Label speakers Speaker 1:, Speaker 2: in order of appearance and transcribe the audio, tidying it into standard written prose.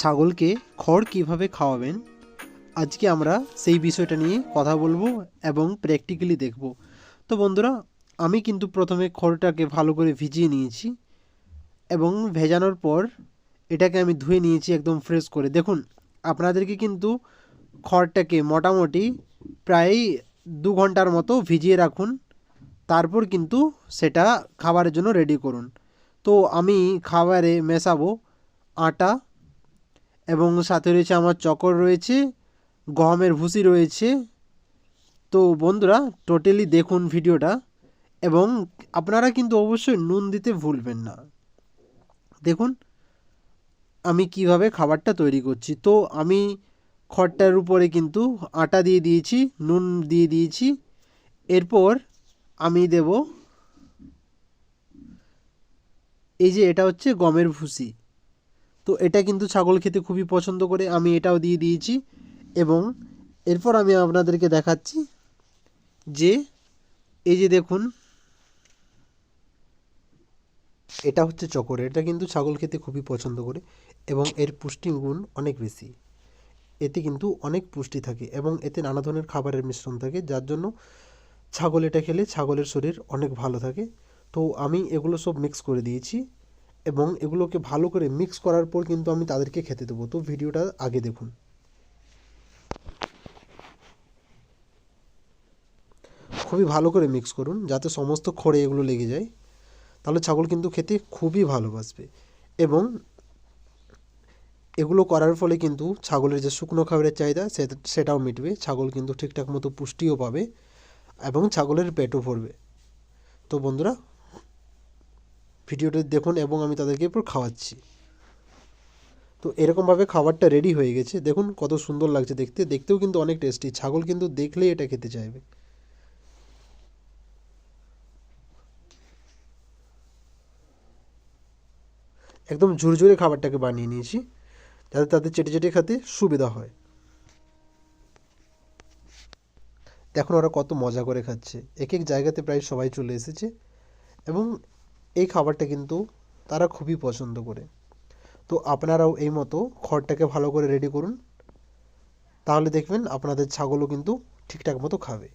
Speaker 1: ছাগলকে খড় কিভাবে খাওয়াবেন, আজকে আমরা সেই বিষয়টা নিয়ে কথা বলবো এবং প্র্যাকটিক্যালি দেখব। তো বন্ধুরা, আমি কিন্তু প্রথমে খড়টাকে ভালো করে ভিজিয়ে নিয়েছি এবং ভেজানোর পর এটাকে আমি ধুয়ে নিয়েছি একদম ফ্রেশ করে। দেখুন, আপনাদেরকে কিন্তু খড়টাকে মোটামুটি প্রায় 2 ঘন্টার মতো ভিজিয়ে রাখুন, তারপর কিন্তু সেটা খাবারের জন্য রেডি করুন। তো আমি খাবারে মেশাবো আটা, এবং সাথে রয়েছে আমার চকর রয়েছে, গমের ভুসি রয়েছে। তো বন্ধুরা, টোটালি দেখুন ভিডিওটা, এবং আপনারা কিন্তু অবশ্যই নুন দিতে ভুলবেন না। দেখুন আমি কিভাবে খাবারটা তৈরি করছি। তো আমি খড়টার উপরে কিন্তু আটা দিয়ে দিয়েছি, নুন দিয়ে দিয়েছি। এরপর আমি দেব এই যে এটা হচ্ছে গমের ভুসি। তো এটা কিন্তু ছাগল খেতে খুবই পছন্দ করে, আমি এটাও দিয়ে দিয়েছি। এবং এরপর আমি আপনাদেরকে দেখাচ্ছি যে এই যে দেখুন, এটা হচ্ছে চকর। এটা কিন্তু ছাগল খেতে খুবই পছন্দ করে এবং এর পুষ্টিগুণ অনেক বেশি। এতে কিন্তু অনেক পুষ্টি থাকে এবং এতে নানা ধরনের খাবারের মিশ্রণ থাকে, যার জন্য ছাগল এটা খেলে ছাগলের শরীর অনেক ভালো থাকে। তো আমি এগুলো সব মিক্স করে দিয়েছি এবং এগুলোকে ভালো করে মিক্স করার পর কিন্তু আমি তাদেরকে খেতে দেবো। তো ভিডিওটা আগে দেখুন। খুবই ভালো করে মিক্স করুন যাতে সমস্ত খড়ে এগুলো লেগে যায়, তাহলে ছাগল কিন্তু খেতে খুবই ভালোবাসবে। এবং এগুলো করার ফলে কিন্তু ছাগলের যে শুকনো খাবারের চাহিদা সেটাও মিটবে, ছাগল কিন্তু ঠিকঠাক মতো পুষ্টিও পাবে এবং ছাগলের পেটও ভরবে। তো বন্ধুরা, ভিডিওটা দেখুন এবং আমি তাদেরকে এরপর খাওয়াচ্ছি। তো এরকমভাবে খাবারটা রেডি হয়ে গেছে, দেখুন কত সুন্দর লাগছে দেখতে, দেখতেও কিন্তু অনেক টেস্টি। ছাগল কিন্তু দেখলেই এটা খেতে চাইবে। একদম ঝুরঝুরে খাবারটাকে বানিয়ে নিয়েছি যাতে তাদের চেটে চেটে খেতে সুবিধা হয়। দেখুন ওরা কত মজা করে খাচ্ছে, এক এক জায়গাতে প্রায় সবাই চলে এসেছে এবং এই খাবারটা কিন্তু তারা খুবই পছন্দ করে। তো আপনারাও এই মতো খড়টাকে ভালো করে রেডি করুন, তাহলে দেখবেন আপনাদের ছাগলও কিন্তু ঠিকঠাক মতো খাবে।